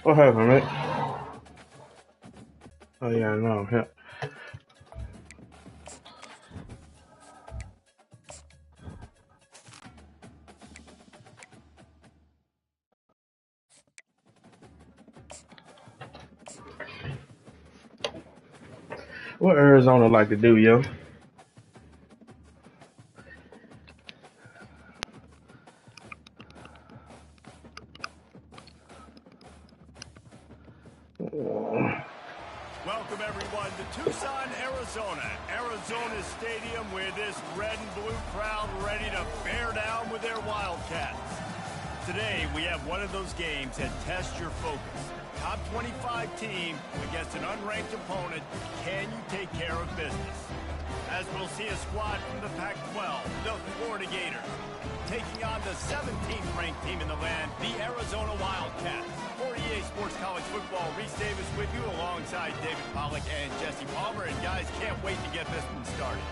What happened, mate? Oh yeah, no. Yeah. What Arizona like to do, yo? Welcome, everyone, to Tucson, Arizona. Arizona Stadium, where this red and blue crowd ready to bear down with their Wildcats. Today, we have one of those games that tests your focus. Top 25 team against an unranked opponent. Can you take care of business? As we'll see a squad from the Pac-12, the Florida Gators, taking on the 17th ranked team in the land, the Arizona Wildcats. For EA Sports College Football, Reese Davis with you alongside David Pollack and Jesse Palmer. And guys, can't wait to get this one started.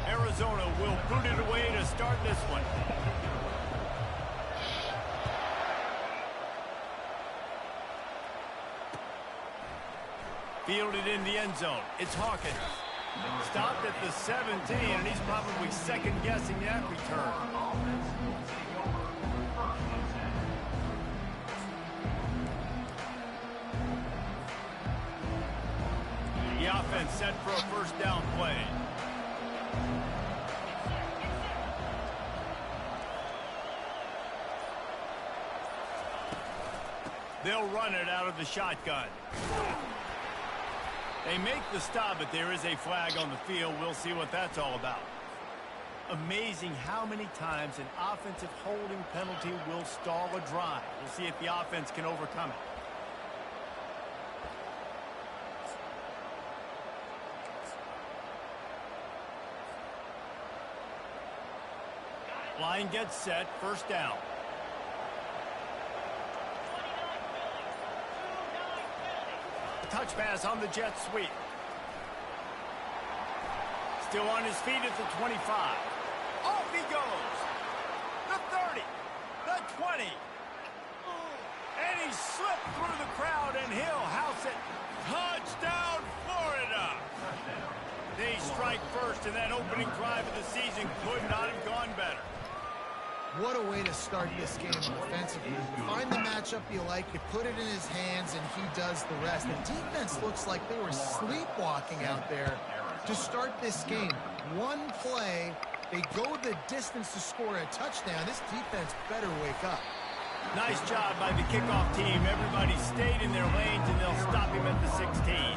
Arizona will boot it away to start this one. Fielded in the end zone. It's Hawkins. Stopped at the 17, and he's probably second-guessing that return. The offense set for a first down play. They'll run it out of the shotgun. They make the stop, but there is a flag on the field. We'll see what that's all about. Amazing how many times an offensive holding penalty will stall a drive. We'll see if the offense can overcome it. Line gets set, first down. Touch pass on the jet sweep. Still on his feet at the 25. Off he goes. The 30. The 20. And he slipped through the crowd, and he'll house it. Touchdown, Florida. They strike first, and that opening drive of the season could not have gone better. What a way to start this game offensively. You find the matchup you like, you put it in his hands, and he does the rest. The defense looks like they were sleepwalking out there to start this game. One play, they go the distance to score a touchdown. This defense better wake up. Nice job by the kickoff team. Everybody stayed in their lanes, and they'll stop him at the 16.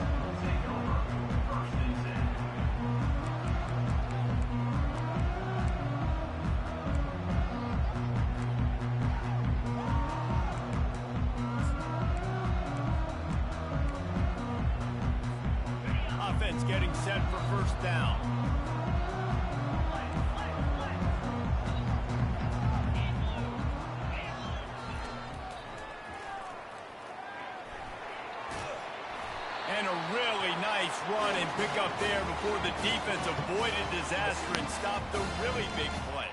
Offense getting set for first down. And a really nice run and pick up there before the defense avoided disaster and stopped the really big play.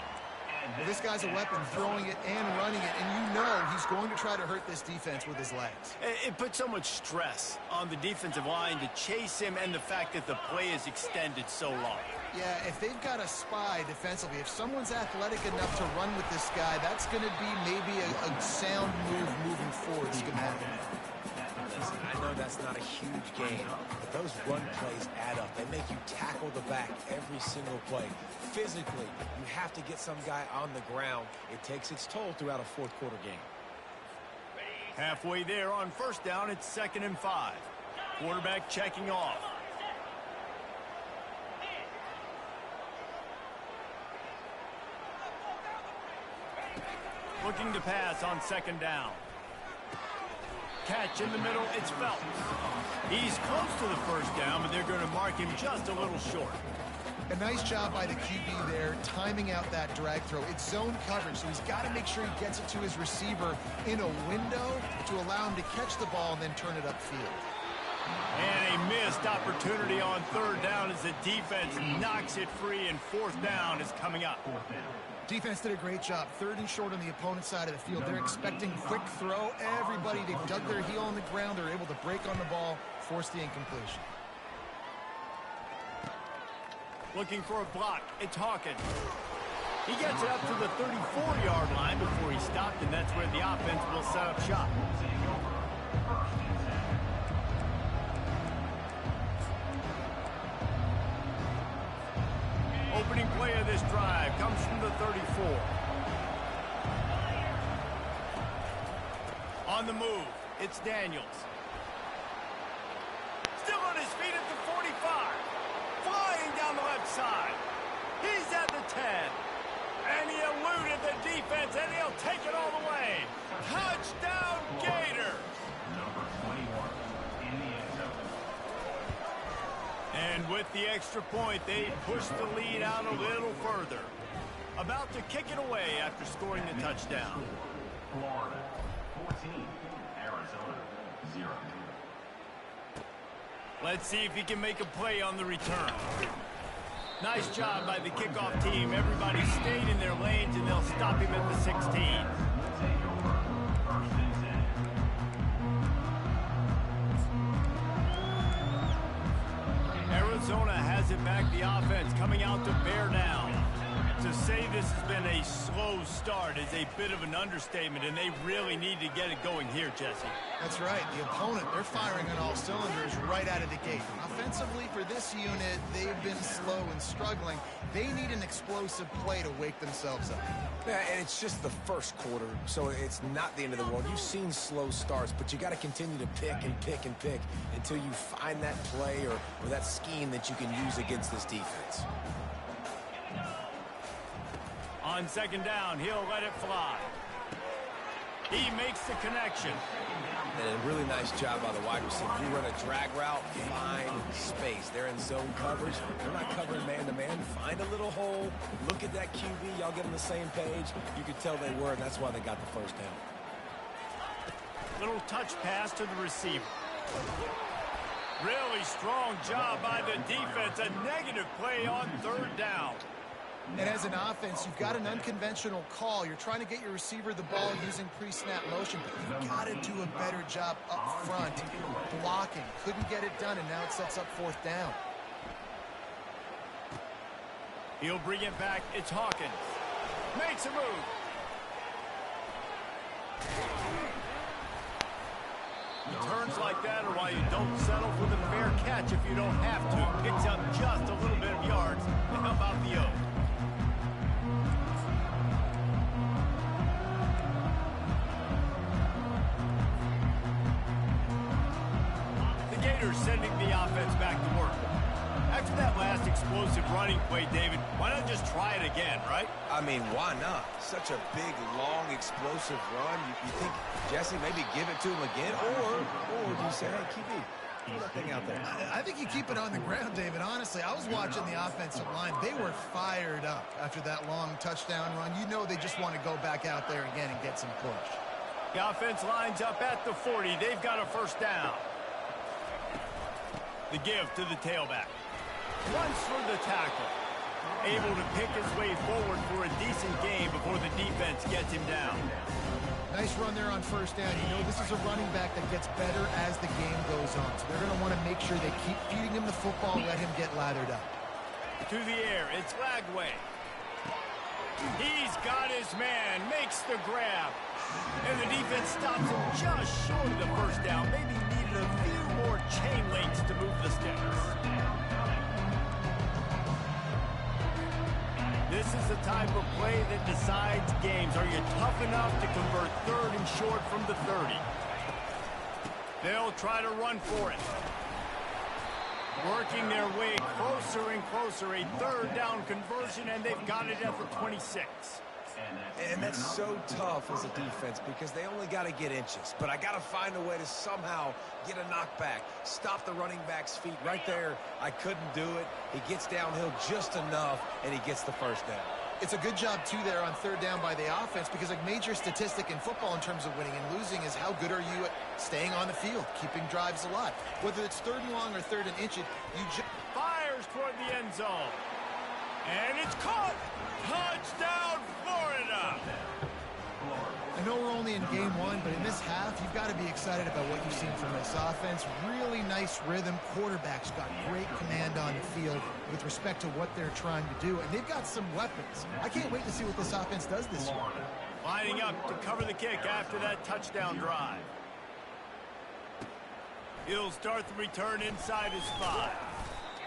Well, this guy's a weapon, throwing it and running it, and you know he's going to try to hurt this defense with his legs. It put so much stress on the defensive line to chase him, and the fact that the play is extended so long. Yeah, if they've got a spy defensively, if someone's athletic enough to run with this guy, that's going to be maybe a sound move moving forward schematically. Listen, I know that's not a huge game, but those run plays add up. They make you tackle the back every single play. Physically, you have to get some guy on the ground. It takes its toll throughout a fourth-quarter game. Halfway there on first down, it's 2nd and 5. Quarterback checking off. Looking to pass on 2nd down. Catch in the middle, it's Phelps. He's close to the first down, but they're going to mark him just a little short. A nice job by the QB there, timing out that drag throw. It's zone coverage, so he's got to make sure he gets it to his receiver in a window to allow him to catch the ball and then turn it upfield. And a missed opportunity on third down as the defense knocks it free, and fourth down is coming up. Defense did a great job. Third and short on the opponent's side of the field. They're expecting quick throw. Everybody, they dug their heel on the ground. They're able to break on the ball, force the incompletion. Looking for a block. It's Hawkins. He gets it up to the 34-yard line before he stopped, and that's where the offense will set up shop. Opening play of this drive comes from the 34. On the move, it's Daniels. Still on his feet at the 45. Flying down the left side. He's at the 10. And he eluded the defense, and he'll take it all the way. Touchdown, Gator! Number 21 in the end zone. And with the extra point, they push the lead out a little further. About to kick it away after scoring the touchdown. Florida 14, Arizona 0. Let's see if he can make a play on the return. Nice job by the kickoff team. Everybody stayed in their lanes, and they'll stop him at the 16. Arizona has it back. The offense coming out to bear down. To say this has been a slow start is a bit of an understatement, and they really need to get it going here, Jesse. That's right. The opponent, they're firing on all cylinders right out of the gate. Offensively, for this unit, they've been slow and struggling. They need an explosive play to wake themselves up. Yeah, and it's just the first quarter, so it's not the end of the world. You've seen slow starts, but you got to continue to pick and pick and pick until you find that play or that scheme that you can use against this defense. On second down, he'll let it fly. He makes the connection. And a really nice job by the wide receiver. You run a drag route, find space. They're in zone coverage. They're not covering man-to-man. Find a little hole. Look at that QB. Y'all get on the same page. You could tell they were, and that's why they got the first down. Little touch pass to the receiver. Really strong job by the defense. A negative play on third down. And as an offense, you've got an unconventional call. You're trying to get your receiver the ball using pre-snap motion, but you've got to do a better job up front blocking. Couldn't get it done, and now it sets up fourth down. He'll bring it back. It's Hawkins. Makes a move. Turns like that are why you don't settle for the fair catch if you don't have to. Picks up just a little bit of yards to help out the O. The Gators sending the offense back to work. After that last explosive running play, David, why not just try it again, right? I mean, why not? Such a big, long, explosive run. You think, Jesse, maybe give it to him again? Or do you say, hey, QB, put that thing out there? I think you keep it on the ground, David. Honestly, I was watching the offensive line. They were fired up after that long touchdown run. You know they just want to go back out there again and get some push. The offense lines up at the 40. They've got a first down. The give to the tailback. Runs for the tackle. Able to pick his way forward for a decent game before the defense gets him down. Nice run there on first down. You know, this is a running back that gets better as the game goes on. So they're going to want to make sure they keep feeding him the football, let him get lathered up. To the air, it's Lagway. He's got his man, makes the grab. And the defense stops him just short of the first down. Maybe needed a few more chain links to move the sticks. This is the type of play that decides games. Are you tough enough to convert third and short from the 30? They'll try to run for it. Working their way closer and closer. A third down conversion, and they've got it at the 26. And that's so tough as a defense because they only got to get inches. But I got to find a way to somehow get a knockback, stop the running back's feet. Right there, I couldn't do it. He gets downhill just enough, and he gets the first down. It's a good job, too, there on third down by the offense because a major statistic in football in terms of winning and losing is how good are you at staying on the field, keeping drives alive. Whether it's third and long or third and inches, you just... Fires toward the end zone. And it's caught. Touchdown, Florida. I know we're only in game one, but in this half, you've got to be excited about what you've seen from this offense. Really nice rhythm. Quarterback's got great command on the field with respect to what they're trying to do, and they've got some weapons. I can't wait to see what this offense does this year. Lining up to cover the kick after that touchdown drive. He'll start the return inside his 5.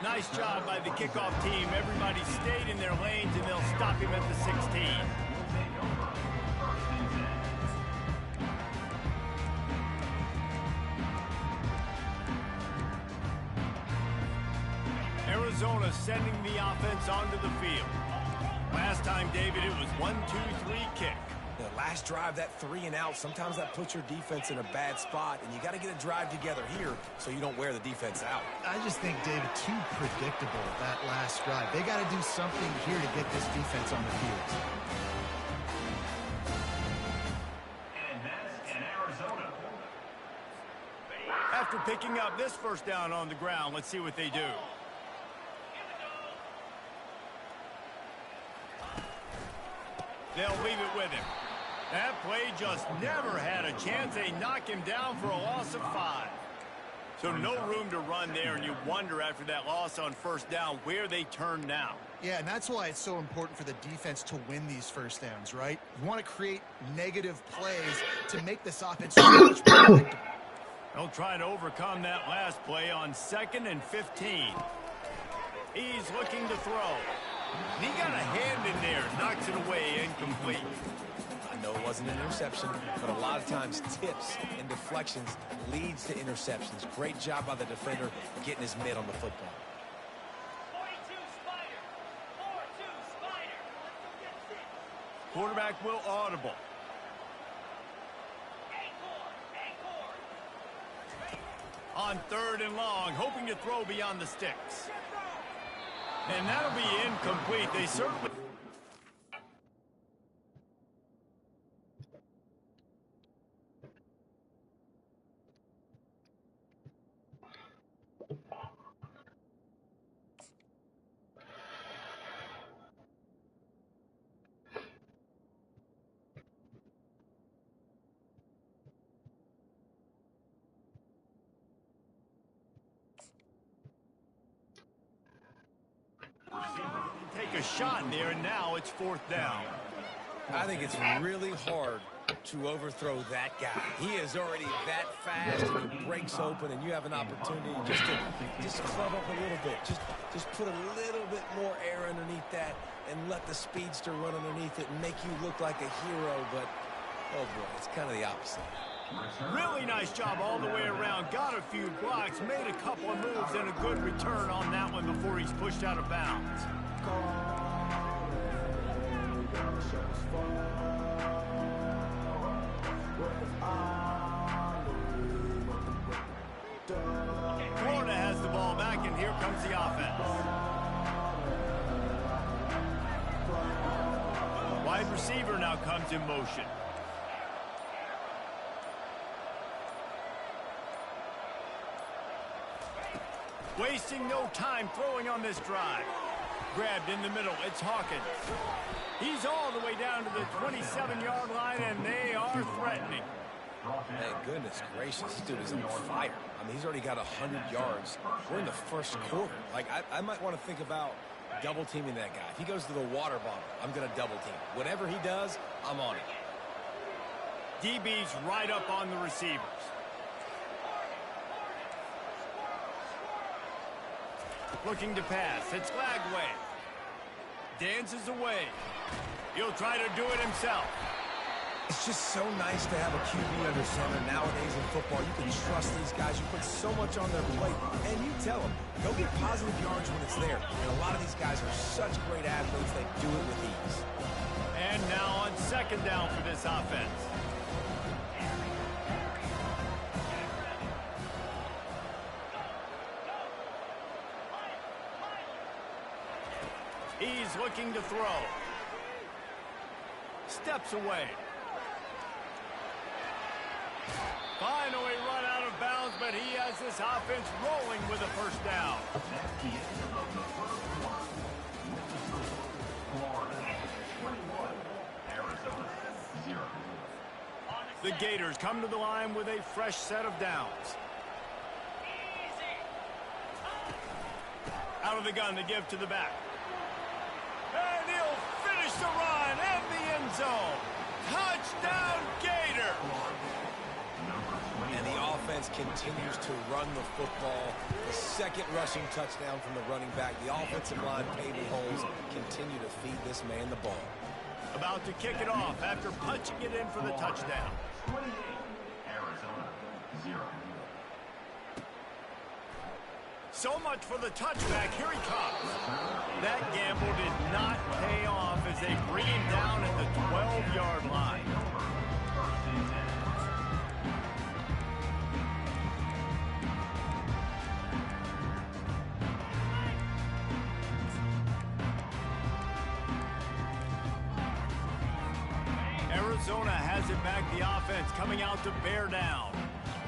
Nice job by the kickoff team. Everybody stayed in their lanes, and they'll stop him at the 16. Arizona sending the offense onto the field. Last time, David, it was 1-2-3 kick. The last drive, that 3 and out, sometimes that puts your defense in a bad spot, and you got to get a drive together here so you don't wear the defense out. I just think, David, too predictable, that last drive. They got to do something here to get this defense on the field. And that's in Arizona. After picking up this first down on the ground, let's see what they do. They'll leave it with him. That play just never had a chance. They knock him down for a loss of 5. So no room to run there, and you wonder after that loss on first down where they turn now. Yeah, and that's why it's so important for the defense to win these first downs, right? You want to create negative plays to make this offense so much more predictable. They'll try to overcome that last play on 2nd and 15. He's looking to throw. He got a hand in there, knocks it away, incomplete. I know it wasn't an interception, but a lot of times tips and deflections leads to interceptions. Great job by the defender getting his mitt on the football. 42 Spider. 4-2 Spider. Quarterback will audible. On 3rd and long, hoping to throw beyond the sticks. And that'll be incomplete. They certainly... Take a shot there, and now it's 4th down. I think it's really hard to overthrow that guy. He is already that fast, and he breaks open, and you have an opportunity just to club up a little bit. Just put a little bit more air underneath that and let the speedster run underneath it and make you look like a hero, but, oh boy, it's kind of the opposite. Really nice job all the way around. Got a few blocks, made a couple of moves, and a good return on that one before he's pushed out of bounds. Florida has the ball back, and here comes the offense. Wide receiver now comes in motion. Wasting no time throwing on this drive. Grabbed in the middle. It's Hawkins. He's all the way down to the 27-yard line, and they are threatening. Man, goodness gracious, this dude is on fire. I mean, he's already got 100 yards. We're in the first quarter. Like, I might want to think about double-teaming that guy. If he goes to the water bottle, I'm going to double-team. Whatever he does, I'm on it. DB's right up on the receivers. Looking to pass. It's Lagway. Dances away. He'll try to do it himself. It's just so nice to have a QB under center. Nowadays in football, you can trust these guys. You put so much on their plate, and you tell them, go get positive yards when it's there. And a lot of these guys are such great athletes, they do it with ease. And now on 2nd down for this offense. He's looking to throw. steps away. Finally run out of bounds, but he has this offense rolling with a first down. That's the end of the first quarter. Florida 21, Arizona 0. The Gators come to the line with a fresh set of downs. Out of the gun to give to the back. And he'll finish the run and the end zone. Touchdown, Gator! And the offense continues to run the football. The second rushing touchdown from the running back. The offensive line paving holes continue to feed this man the ball. About to kick it off after punching it in for the touchdown. 28, Arizona 0. So much for the touchback. Here he comes. That gamble did not pay off as they bring him down at the 12-yard line. Arizona has it back, the offense coming out to bear down.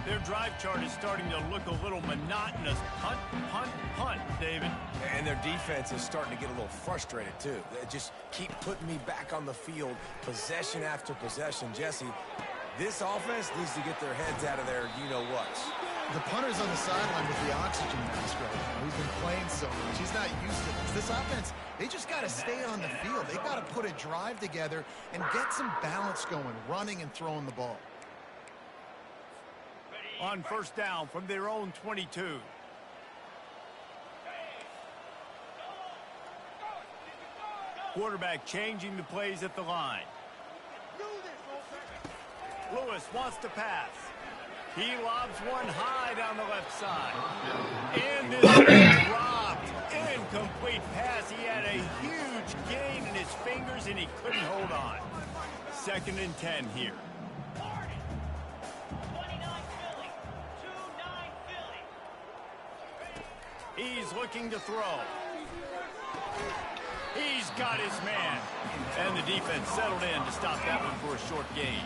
Their drive chart is starting to look a little monotonous. Punt, punt, punt, David. And their defense is starting to get a little frustrated, too. They just keep putting me back on the field, possession after possession. Jesse, this offense needs to get their heads out of their you-know-what. The punter's on the sideline with the oxygen mask right now. He's been playing so much. He's not used to this. This offense, they just got to stay on the field. They got to put a drive together and get some balance going, running and throwing the ball. On first down from their own 22. Quarterback changing the plays at the line. Lewis wants to pass. He lobs one high down the left side. And this is dropped. Incomplete pass. He had a huge gain in his fingers and he couldn't hold on. 2nd and 10 here. He's looking to throw. He's got his man. And the defense settled in to stop that one for a short gain.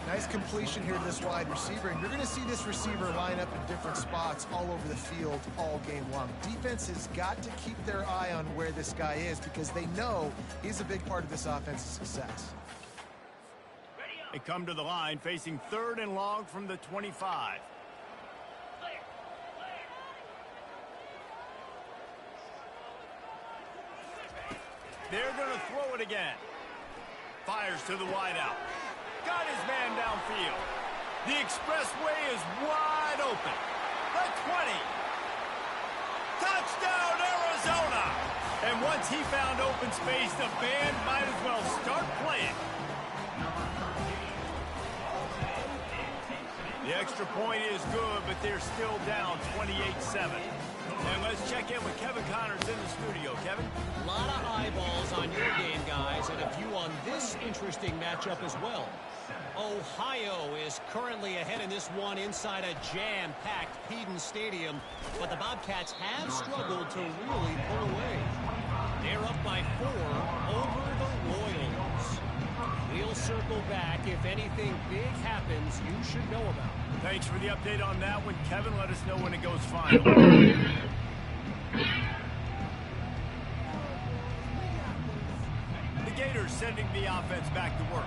Nice completion here to this wide receiver, and you're going to see this receiver line up in different spots all over the field all game long. Defense has got to keep their eye on where this guy is because they know he's a big part of this offense's success. They come to the line facing 3rd and long from the 25. They're going to throw it again. Fires to the wideout. Got his man downfield. The expressway is wide open. The 20. Touchdown, Arizona. And once he found open space, the band might as well start playing. The extra point is good, but they're still down 28-7. And let's check in with Kevin Connors in the studio. Kevin? A lot of eyeballs on your game, guys, and a few on this interesting matchup as well. Ohio is currently ahead in this one inside a jam-packed Peden Stadium, but the Bobcats have struggled to really pull away. They're up by 4 over the Royals. We'll circle back if anything big happens you should know about. Thanks for the update on that one, Kevin. Let us know when it goes final. The Gators sending the offense back to work.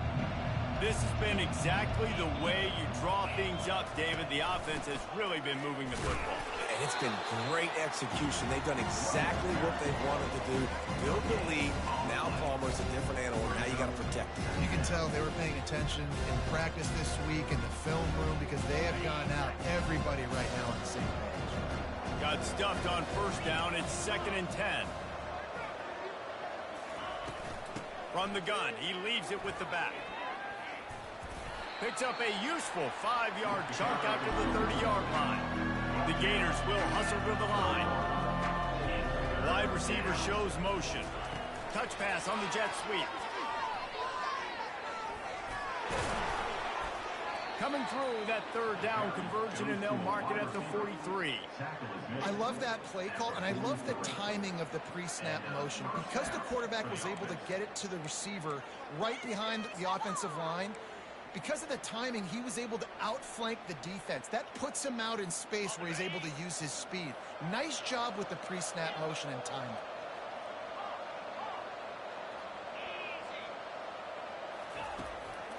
This has been exactly the way you draw things up, David. The offense has really been moving the football. And it's been great execution. They've done exactly what they've wanted to do. Build the lead. Now Palmer's a different animal. Now you got to protect him. You can tell they were paying attention in practice this week in the film room because they have gone out, everybody right now on the same page. Got stuffed on first down. It's 2nd and 10. From the gun, he leaves it with the back. Picks up a useful 5-yard chunk out to the 30-yard line. The Gators will hustle to the line. Wide receiver shows motion. Touch pass on the jet sweep. Coming through that 3rd down conversion, and they'll mark it at the 43. I love that play call, and I love the timing of the pre-snap motion. Because the quarterback was able to get it to the receiver right behind the offensive line, because of the timing, he was able to outflank the defense. That puts him out in space where he's able to use his speed. Nice job with the pre-snap motion and timing.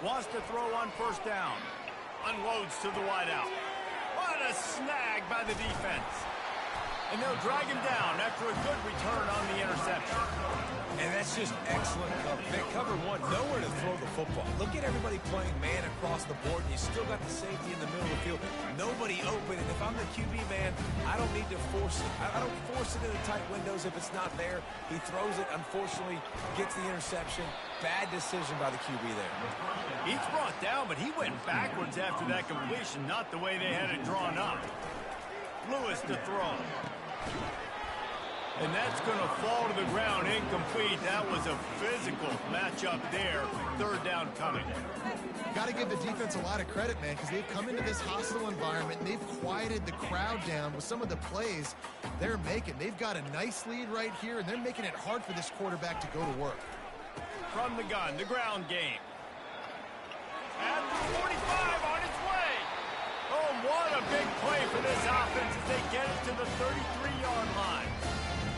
Wants to throw on first down. Unloads to the wideout. What a snag by the defense. And they'll drag him down after a good return on the interception. And that's just excellent cover. Cover one, nowhere to throw the football. Look at everybody playing man across the board, and you still got the safety in the middle of the field. Nobody open, and if I'm the QB man, I don't need to force it. I don't force it into tight windows if it's not there. He throws it, unfortunately, gets the interception. Bad decision by the QB there. He's brought down, but he went backwards after that completion, not the way they had it drawn up. Lewis to throw. And that's going to fall to the ground incomplete. That was a physical matchup there. Third down coming. Got to give the defense a lot of credit, man, because they've come into this hostile environment, and they've quieted the crowd down with some of the plays they're making. They've got a nice lead right here, and they're making it hard for this quarterback to go to work. From the gun, the ground game. At the 45 on its way. Oh, what a big play for this offense as they get it to the 33-yard line.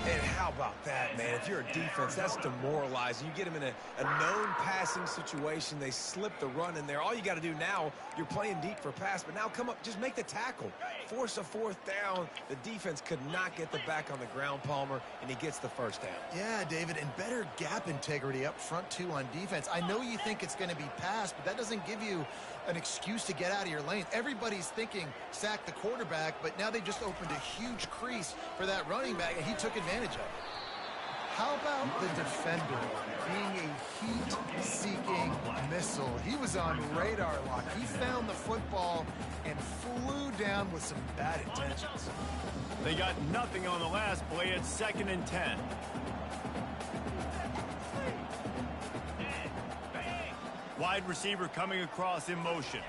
And how about that, man? If you're a defense, that's demoralizing. You get them in a known passing situation. They slip the run in there. All you got to do now, you're playing deep for pass, but now come up, just make the tackle. Force a fourth down. The defense could not get the back on the ground, Palmer, and he gets the first down. Yeah, David, and better gap integrity up front, too, on defense. I know you think it's going to be passed, but that doesn't give you an excuse to get out of your lane. Everybody's thinking sack the quarterback, but now they just opened a huge crease for that running back, and he took advantage of it. How about the defender being a heat-seeking missile? He was on radar lock. He found the football and flew down with some bad intentions. They got nothing on the last play. It's 2nd and 10. Wide receiver coming across in motion.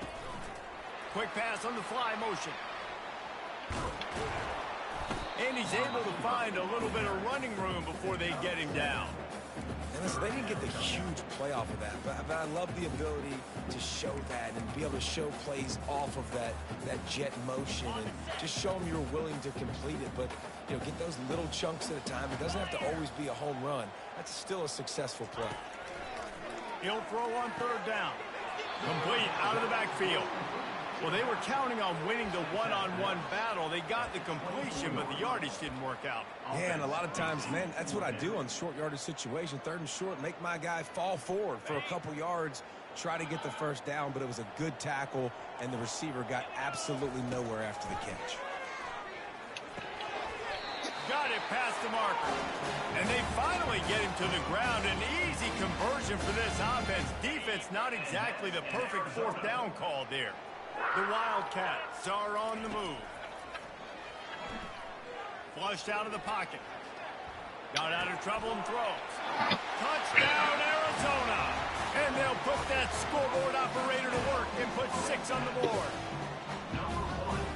Quick pass on the fly motion. And he's able to find a little bit of running room before they get him down. And listen, they didn't get the huge play off of that, but I love the ability to show that and be able to show plays off of that jet motion and just show them you're willing to complete it. But, you know, get those little chunks at a time. It doesn't have to always be a home run. That's still a successful play. He'll throw on third down. Complete out of the backfield. Well, they were counting on winning the one-on-one battle. They got the completion, but the yardage didn't work out. Yeah, and a lot of times, man, that's what I do on short yardage situation. 3rd and short, make my guy fall forward for a couple yards, try to get the first down, but it was a good tackle, and the receiver got absolutely nowhere after the catch. Got it past the marker. And they finally get him to the ground. An easy conversion for this offense. Defense not exactly the perfect fourth down call there. The Wildcats are on the move. Flushed out of the pocket. Got out of trouble and throws. Touchdown, Arizona. And they'll put that scoreboard operator to work and put 6 on the board.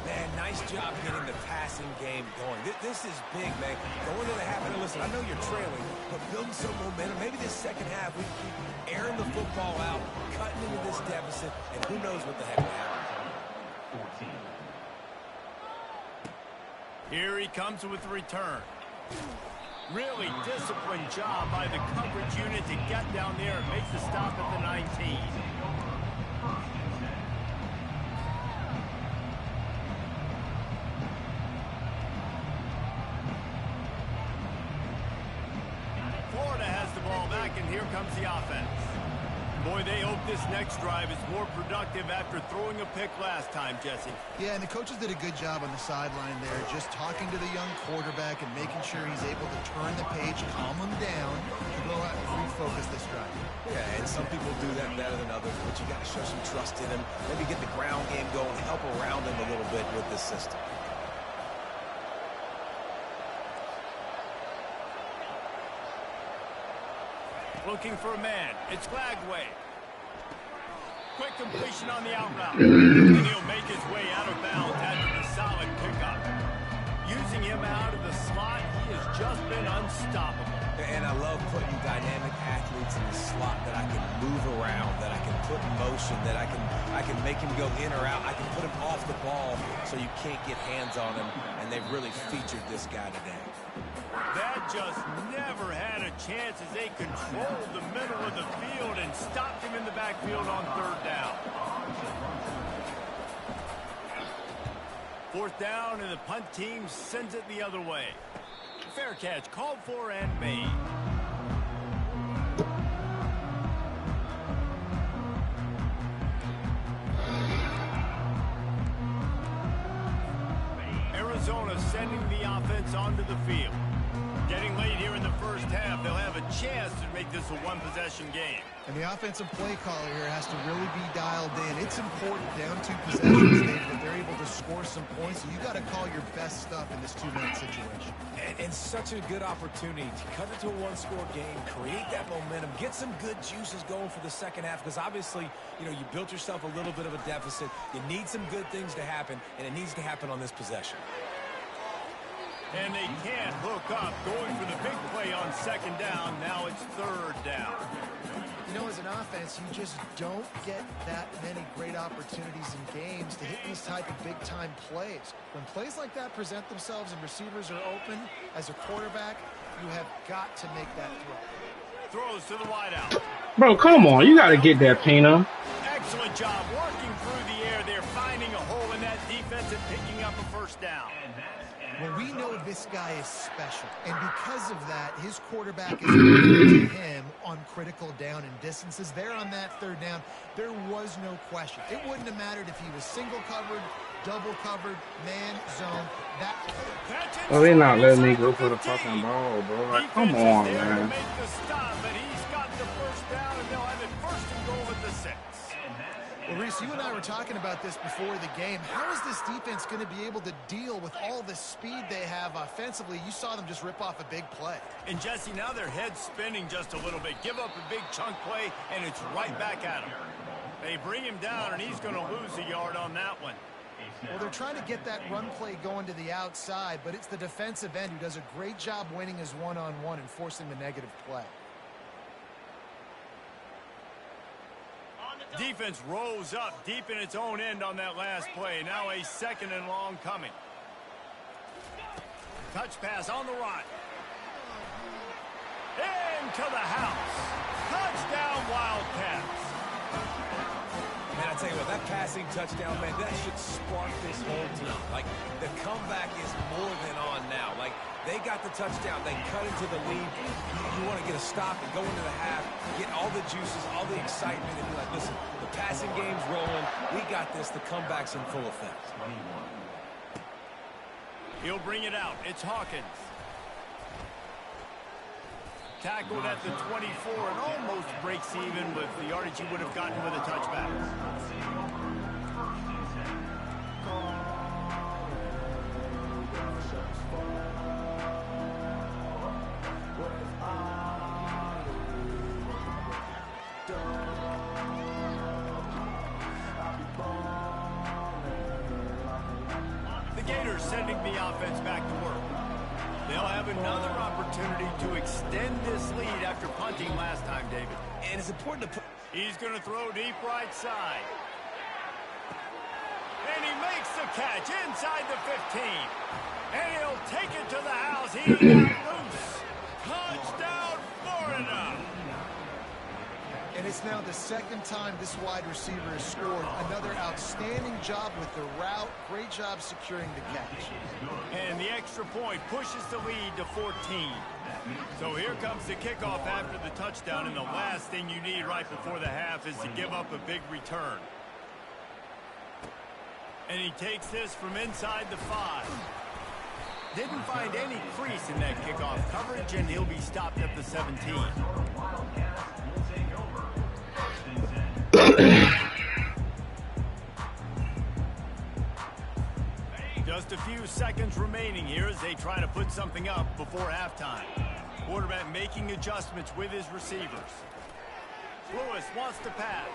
Man, nice job getting the passing game going. This is big, man. Going to the half. And listen, I know you're trailing, but building some momentum. Maybe this second half, we keep airing the football out, cutting into this deficit, and who knows what the heck will happen. Here he comes with the return. Really disciplined job by the coverage unit to get down there and make the stop at the 19. Florida has the ball back, and here comes the offense. Boy, they hope this next drive is more productive after throwing a pick last time, Jesse. Yeah, and the coaches did a good job on the sideline there, just talking to the young quarterback and making sure he's able to turn the page, calm him down, and go out and refocus this drive. Yeah, and some people do that better than others, but you got to show some trust in him. Maybe get the ground game going, help around him a little bit with this system. Looking for a man. It's Glagway. Quick completion on the out route. And he'll make his way out of bounds after the solid pickup. Using him him out of the slot, he has just been unstoppable. And I love putting dynamic athletes in the slot that I can move around, that I can put in motion, that I can make him go in or out. I can put him off the ball so you can't get hands on him, and they've really featured this guy today. That just never had a chance as they controlled the middle of the field and stopped him in the backfield on third down. Fourth down, and the punt team sends it the other way. Fair catch called for and made. Arizona sending the offense onto the field. Getting late here in the first half, they'll have a chance to make this a one-possession game. And the offensive play caller here has to really be dialed in. It's important down two possessions, David, that they're able to score some points. So you got to call your best stuff in this two-minute situation. And such a good opportunity to cut it to a one-score game, create that momentum, get some good juices going for the second half, because obviously, you built yourself a little bit of a deficit. You need some good things to happen, and it needs to happen on this possession. And they can't hook up, going for the big play on second down. Now it's third down. As an offense, you just don't get that many great opportunities in games to hit these type of big-time plays. When plays like that present themselves and receivers are open, as a quarterback, you have got to make that throw. Throws to the wideout. Bro, come on. You got to get that, Pino. Excellent job working through the air. They're finding a hole in that defense and picking up a first down. Well, we know this guy is special, and because of that, his quarterback is looking to him on critical down and distances. There on that third down, there was no question. It wouldn't have mattered if he was single covered, double covered, man, zone. Oh, they're not letting me go for the fucking ball, bro. Like, come on, man. Make the stop, but he's got the first down, and they'll have it first and goal at the 6. Well, Reese, you and I were talking about this before the game. How is this defense going to be able to deal with all the speed they have offensively? You saw them just rip off a big play. And, Jesse, now their head's spinning just a little bit. Give up a big chunk play, and it's right back at him. They bring him down, and he's going to lose a yard on that one. Well, they're trying to get that run play going to the outside, but it's the defensive end who does a great job winning his one-on-one and forcing the negative play. Defense rose up deep in its own end on that last play. Now a second and long coming. Touch pass on the right. Into the house. Touchdown, Wildcats. Man, I tell you what, that passing touchdown, man, that should spark this whole team. Like, the comeback is more than on now. Like, they got the touchdown. They cut into the lead. You want to get a stop and go into the half, get all the juices, all the excitement, and be like, listen, the passing game's rolling. We got this. The comeback's in full effect. He'll bring it out. It's Hawkins. Tackled at the 24 and almost breaks even with the yardage he would have gotten with a touchback. The Gators sending the offense back to work. They'll have another opportunity to extend this lead after punting last time, David. And it's important to put... He's going to throw deep right side. And he makes the catch inside the 15. And he'll take it to the house. He got loose. Touchdown, Florida. And it's now the second time this wide receiver has scored. Another outstanding job with the route. Great job securing the catch. And the extra point pushes the lead to 14. So here comes the kickoff after the touchdown, and the last thing you need right before the half is to give up a big return. And he takes this from inside the 5. Didn't find any crease in that kickoff coverage, and he'll be stopped at the 17. Just a few seconds remaining here as they try to put something up before halftime. Quarterback making adjustments with his receivers. Lewis wants to pass.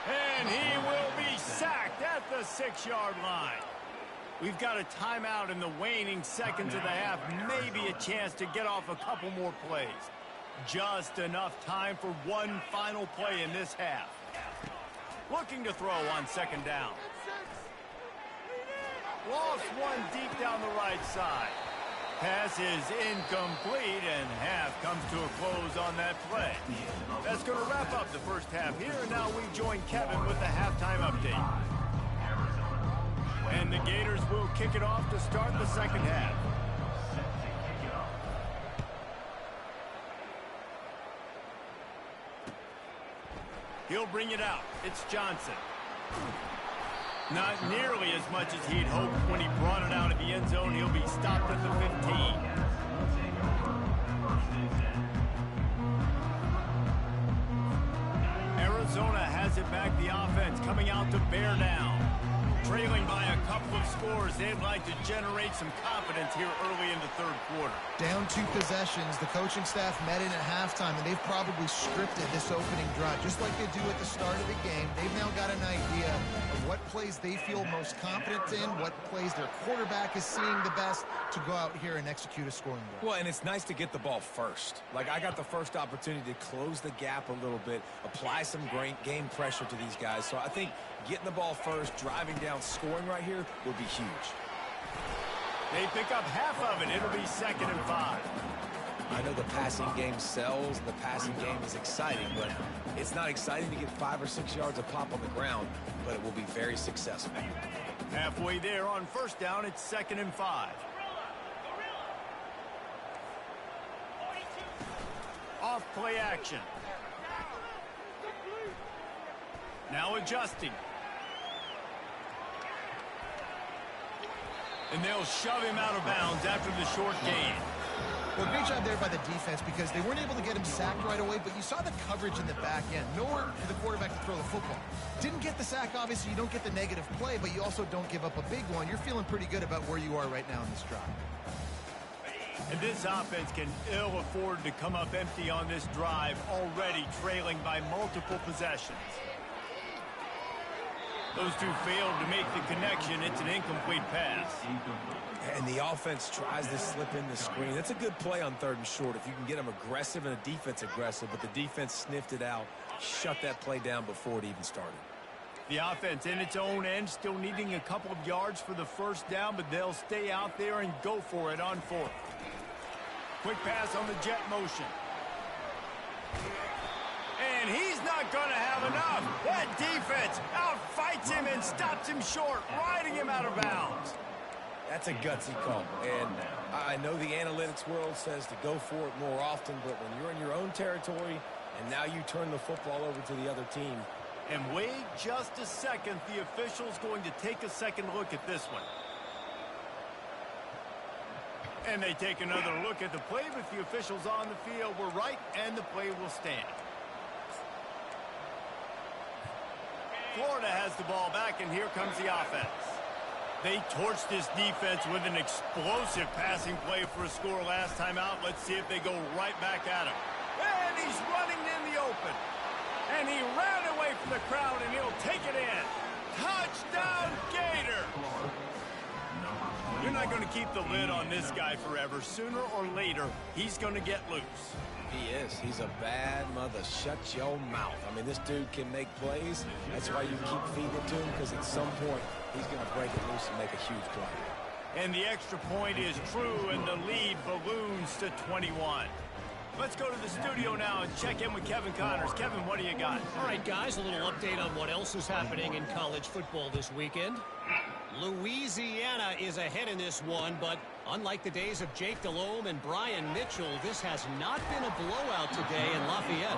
And he will be sacked at the 6-yard line. We've got a timeout in the waning seconds of the half. Maybe a chance to get off a couple more plays. Just enough time for one final play in this half. Looking to throw on second down. Lost one deep down the right side. Pass is incomplete, and half comes to a close on that play. That's going to wrap up the first half here, and now we join Kevin with the halftime update. And the Gators will kick it off to start the second half. He'll bring it out. It's Johnson. Not nearly as much as he'd hoped when he brought it out of the end zone. He'll be stopped at the 15. Arizona has it back. The offense coming out to bear down. Trailing by a couple of scores, they'd like to generate some confidence here early in the third quarter. Down 2 possessions, the coaching staff met in at halftime, and they've probably scripted this opening drive. Just like they do at the start of the game, they've now got an idea of what plays they feel most confident in, what plays their quarterback is seeing the best to go out here and execute a scoring drive. Well, and it's nice to get the ball first. Like, I got the first opportunity to close the gap a little bit, apply some game pressure to these guys. So I think getting the ball first, driving down, scoring right here would be huge. They pick up half of it. It'll be 2nd and 5. I know the passing game sells, the passing game is exciting, but it's not exciting to get 5 or 6 yards of pop on the ground, but it will be very successful. Halfway there on first down, it's 2nd and 5. Off play action. Now adjusting. And they'll shove him out of bounds after the short gain. Well, great job there by the defense because they weren't able to get him sacked right away, but you saw the coverage in the back end. Nowhere for the quarterback to throw the football. Didn't get the sack, obviously. You don't get the negative play, but you also don't give up a big one. You're feeling pretty good about where you are right now in this drive. And this offense can ill afford to come up empty on this drive, already trailing by multiple possessions. Those two failed to make the connection. It's an incomplete pass. And the offense tries to slip in the screen. That's a good play on 3rd and short if you can get them aggressive and the defense aggressive, but the defense sniffed it out, shut that play down before it even started. The offense in its own end still needing a couple of yards for the first down, but they'll stay out there and go for it on 4th. Quick pass on the jet motion. And he's not going to have enough. That defense outfights him and stops him short, riding him out of bounds. That's a gutsy call. And I know the analytics world says to go for it more often, but when you're in your own territory and now you turn the football over to the other team. And wait just a second. The official's going to take a second look at this one. And they take another look at the play, but the officials on the field were right, and the play will stand. Florida has the ball back, and here comes the offense. They torched this defense with an explosive passing play for a score last time out. Let's see if they go right back at him. And he's running in the open. And he ran away from the crowd, and he'll take it in. Touchdown, Gator! You're not going to keep the lid on this guy forever. Sooner or later, he's going to get loose. He is. He's a bad mother. Shut your mouth. I mean, this dude can make plays. That's why you keep feeding it to him, because at some point, he's going to break it loose and make a huge play. And the extra point is true, and the lead balloons to 21. Let's go to the studio now and check in with Kevin Connors. Kevin, what do you got? All right, guys, a little update on what else is happening in college football this weekend. Louisiana is ahead in this one, but unlike the days of Jake Delhomme and Brian Mitchell, this has not been a blowout today in Lafayette.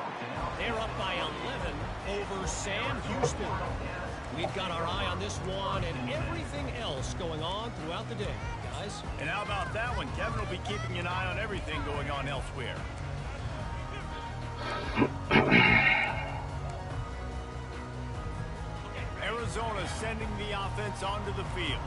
They're up by 11 over Sam Houston. We've got our eye on this one and everything else going on throughout the day, guys. And how about that one? Kevin will be keeping an eye on everything going on elsewhere. Arizona sending the offense onto the field.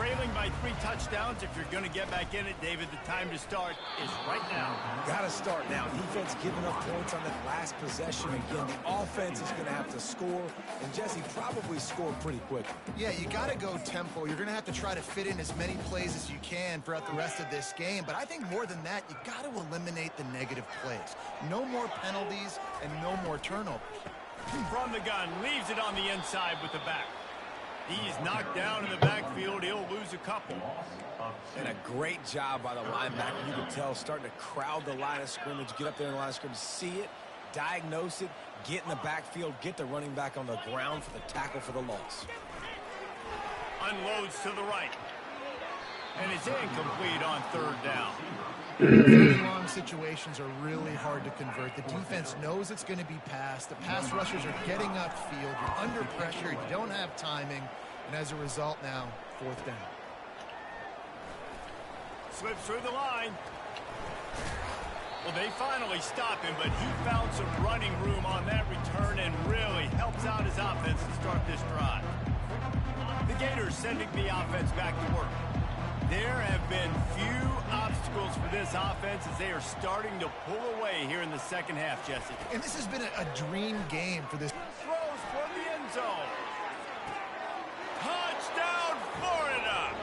trailing by 3 touchdowns. If you're going to get back in it, David, the time to start is right now. Got to start now. Defense giving up points on that last possession. Again, the offense is going to have to score, and Jesse probably scored pretty quick. Yeah, you got to go tempo. You're going to have to try to fit in as many plays as you can throughout the rest of this game. But I think more than that, you got to eliminate the negative plays. No more penalties and no more turnovers. From the gun, leaves it on the inside with the back. He's knocked down in the backfield. He'll lose a couple. And a great job by the linebacker. You can tell starting to crowd the line of scrimmage, get up there in the line of scrimmage, see it, diagnose it, get in the backfield, get the running back on the ground for the tackle for the loss. Unloads to the right. And it's incomplete on 3rd down. Long situations are really hard to convert. The defense knows it's going to be passed. The pass rushers are getting upfield. You're under pressure. You don't have timing. And as a result now, 4th down. Slips through the line. Well, they finally stop him, but he found some running room on that return and really helps out his offense to start this drive. The Gators sending the offense back to work. There have been few obstacles for this offense as they are starting to pull away here in the second half, Jesse. And this has been a dream game for this. Throws for the end zone. Touchdown, Florida!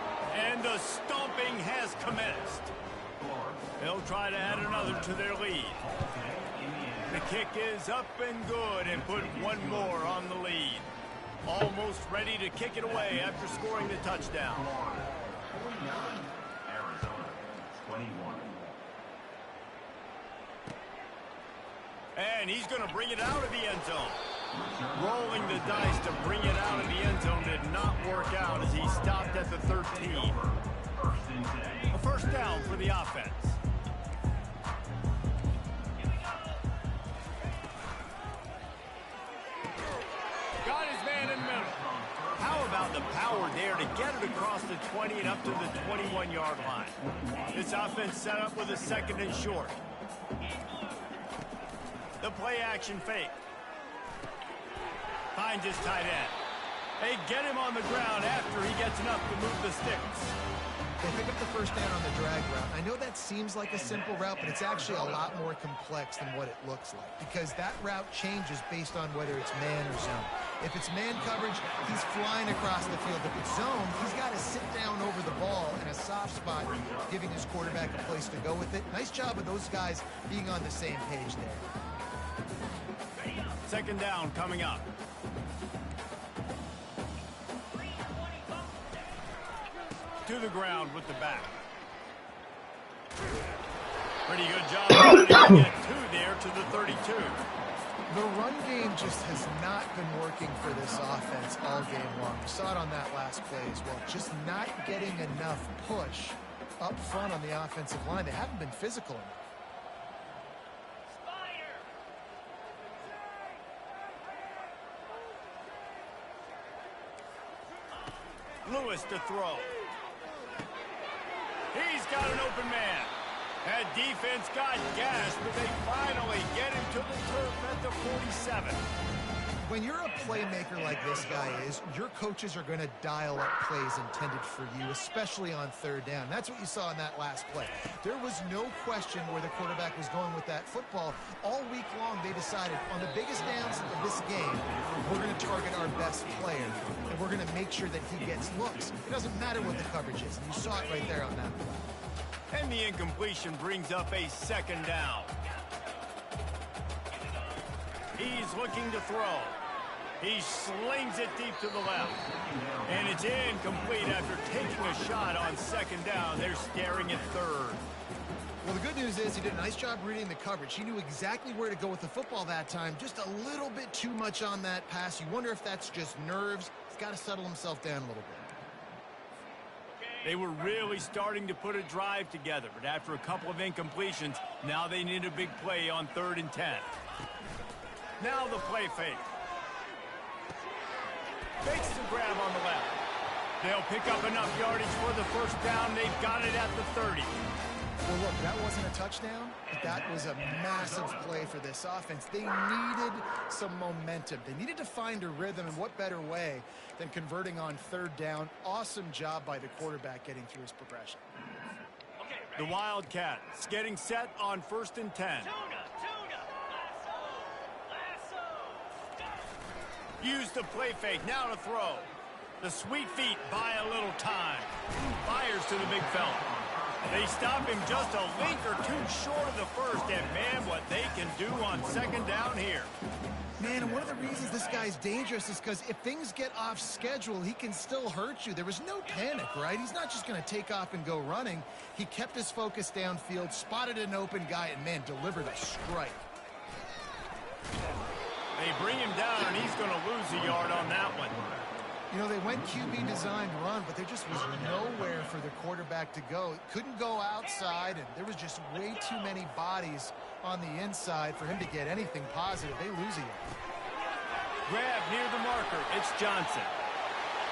And the stomping has commenced. They'll try to add another to their lead. The kick is up and good and put one more on the lead. Almost ready to kick it away after scoring the touchdown. Arizona, 21. And he's going to bring it out of the end zone. Rolling the dice to bring it out of the end zone did not work out as he stopped at the 13. A 1st down for the offense. Got his man in the middle. How about the power there to get it across the 20 and up to the 21-yard line? This offense set up with a 2nd and short. The play action fake. Finds his tight end. They get him on the ground after he gets enough to move the sticks. They pick up the 1st down on the drag route. I know that seems like a simple route, but it's actually a lot more complex than what it looks like because that route changes based on whether it's man or zone. If it's man coverage, he's flying across the field. If it's zone, he's got to sit down over the ball in a soft spot, giving his quarterback a place to go with it. Nice job of those guys being on the same page there. 2nd down coming up. To the ground with the back. Pretty good job to get 2 there to the 32. The run game just has not been working for this offense all game long. We saw it on that last play as well. Just not getting enough push up front on the offensive line. They haven't been physical enough. Lewis to throw. He's got an open man. That defense got gassed, but they finally get him to the turf at the 47. When you're a playmaker like this guy is, your coaches are going to dial up plays intended for you, especially on 3rd down. That's what you saw in that last play. There was no question where the quarterback was going with that football. All week long, they decided on the biggest downs of this game, we're going to target our best player, and we're going to make sure that he gets looks. It doesn't matter what the coverage is. You saw it right there on that play. And the incompletion brings up a 2nd down. He's looking to throw. He slings it deep to the left. And it's incomplete after taking a shot on 2nd down. They're staring at 3rd. Well, the good news is he did a nice job reading the coverage. He knew exactly where to go with the football that time. Just a little bit too much on that pass. You wonder if that's just nerves. He's got to settle himself down a little bit. They were really starting to put a drive together, but after a couple of incompletions, now they need a big play on 3rd and 10. Now the play fake. Fakes the grab on the left. They'll pick up enough yardage for the 1st down. They've got it at the 30. Well, look, that wasn't a touchdown, but that was a massive play for this offense. They needed some momentum. They needed to find a rhythm, and what better way than converting on third down. Awesome job by the quarterback getting through his progression. The Wildcats getting set on 1st and 10. Use the play fake, now to throw. The sweet feet buy a little time. Fires to the big fella. They stop him just a link or two short of the first, and man, what they can do on 2nd down here. Man, and one of the reasons this guy's dangerous is because if things get off schedule, he can still hurt you. There was no panic, right? He's not just going to take off and go running. He kept his focus downfield, spotted an open guy, and, man, delivered a strike. They bring him down, and he's going to lose a yard on that one. You know, they went QB designed run, but there just was nowhere for the quarterback to go. Couldn't go outside, and there was just way too many bodies on the inside for him to get anything positive. They lose a yard. Grab near the marker. It's Johnson.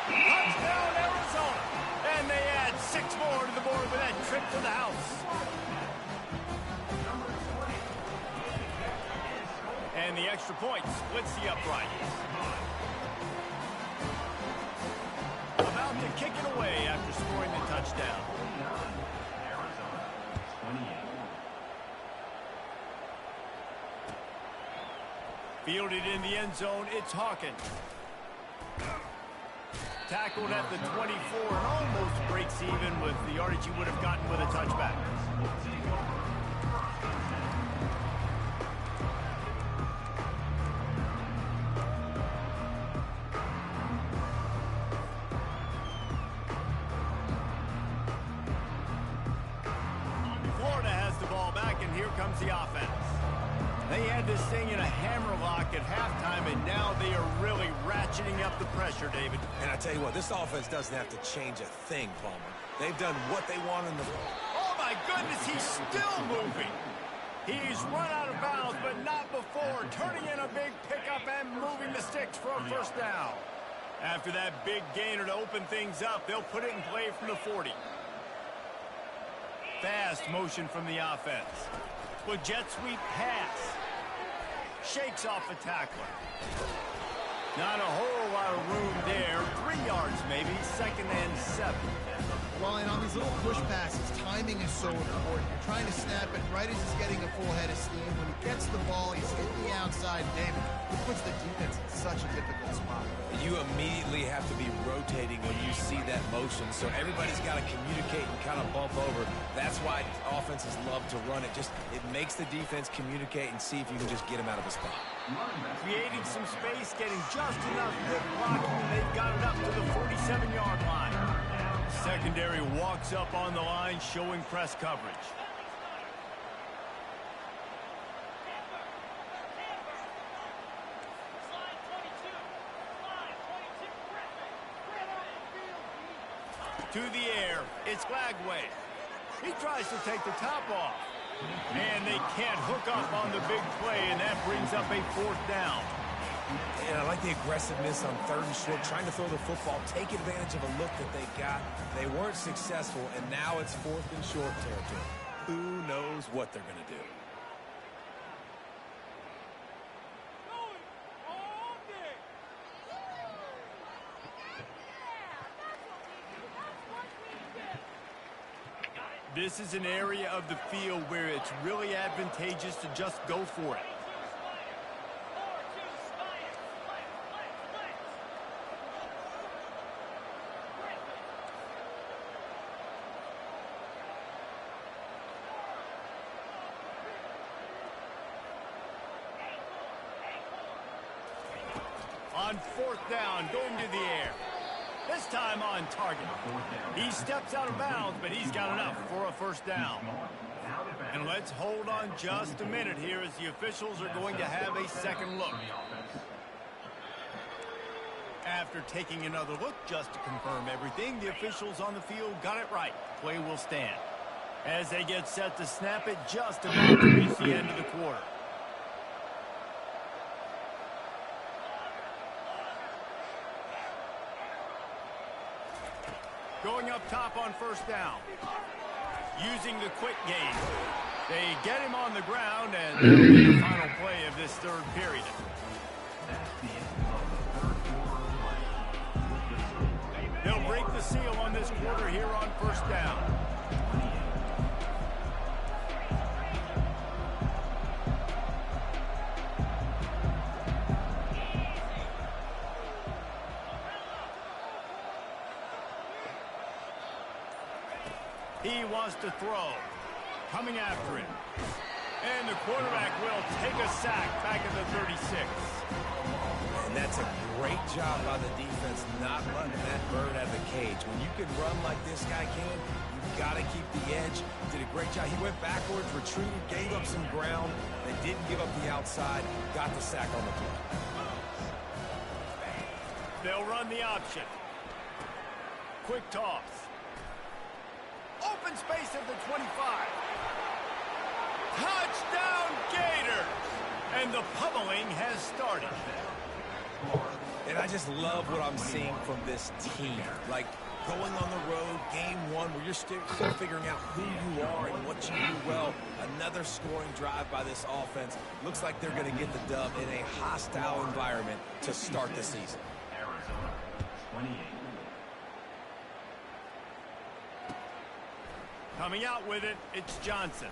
Touchdown, Arizona. And they add 6 more to the board with that trip to the house. And the extra point splits the uprights. About to kick it away after scoring the touchdown. Arizona, 28. Fielded in the end zone, it's Hawkins. Tackled at the 24 and almost breaks even with the yardage he would have gotten with a touchback. Florida has the ball back, and here comes the offense. They had this thing in a hammerlock at halftime, and now they are really ratcheting up the pressure, David. And I tell you what, this offense doesn't have to change a thing, Palmer. They've done what they want in the... Oh, my goodness, he's still moving. He's run out of bounds, but not before, turning in a big pickup and moving the sticks for a 1st down. After that big gainer to open things up, they'll put it in play from the 40. Fast motion from the offense. With jet sweep pass. Shakes off a tackler. Not a whole lot of room there. 3 yards maybe, 2nd and 7. Well, and on these little push passes, timing is so important. You're trying to snap it right as he's getting a full head of steam. When he gets the ball, he's hitting the outside, David. It puts the defense in such a difficult spot. You immediately have to be rotating when you see that motion, so everybody's got to communicate and kind of bump over. That's why offenses love to run it. It makes the defense communicate and see if you can just get him out of a spot. Creating some space, getting just enough good blocking, and they've got it up to the 47-yard line. Secondary walks up on the line, showing press coverage. To the air, it's Glagway. He tries to take the top off. And they can't hook up on the big play, and that brings up a 4th down. And I like the aggressiveness on 3rd and short, trying to throw the football, take advantage of a look that they got. They weren't successful, and now it's 4th and short territory. Who knows what they're going to do? This is an area of the field where it's really advantageous to just go for it. On 4th down, going to the air. This time on target. He steps out of bounds, but he's got enough for a 1st down. And let's hold on just a minute here as the officials are going to have a second look. After taking another look just to confirm everything, the officials on the field got it right. Play will stand. As they get set to snap it just about to reach the end of the quarter. Going up top on 1st down. using the quick game. They get him on the ground, and that'll be the final play of this third period. They'll break the seal on this quarter here on first down. He wants to throw. Coming after him. And the quarterback will take a sack back at the 36. And that's a great job by the defense not letting that bird out of the cage. When you can run like this guy can, you've got to keep the edge. Did a great job. He went backwards, retreated, gave up some ground. They didn't give up the outside. Got the sack on the play. They'll run the option. Quick toss. Open space at the 25. Touchdown Gators! And the pummeling has started. And I just love what I'm seeing from this team. Like going on the road, game one, where you're still figuring out who you are and what you do well. Another scoring drive by this offense. Looks like they're going to get the dub in a hostile environment to start the season. Arizona, 28. Coming out with it, it's Johnson.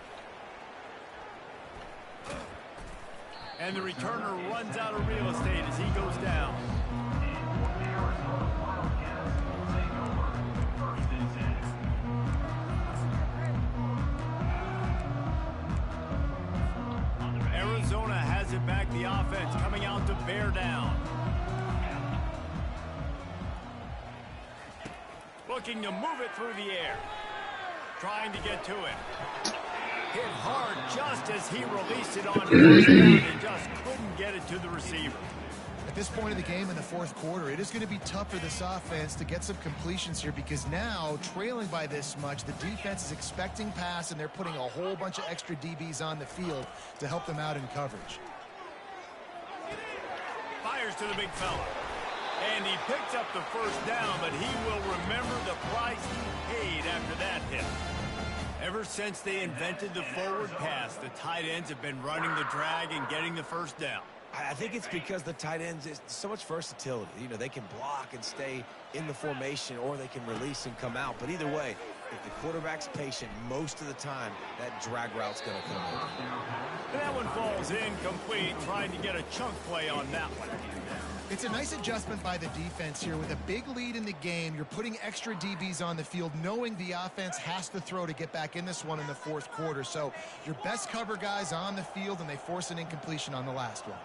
And the returner runs out of real estate as he goes down. Arizona has it back, the offense coming out to bear down. Looking to move it through the air. Trying to get to it. Hit hard just as he released it on first down and just couldn't get it to the receiver. At this point of the game in the fourth quarter, it is going to be tough for this offense to get some completions here because now, trailing by this much, the defense is expecting pass and they're putting a whole bunch of extra DBs on the field to help them out in coverage. Fires to the big fella. And he picks up the first down, but he will remember the price he paid after that hit. Ever since they invented the forward pass, the tight ends have been running the drag and getting the first down. I think it's because the tight ends is so much versatility. You know, they can block and stay in the formation, or they can release and come out. But either way, if the quarterback's patient most of the time, that drag route's going to come in. That one falls incomplete, trying to get a chunk play on that one. It's a nice adjustment by the defense here. With a big lead in the game, you're putting extra DBs on the field, knowing the offense has to throw to get back in this one in the fourth quarter. So your best cover guys on the field, and they force an incompletion on the last one.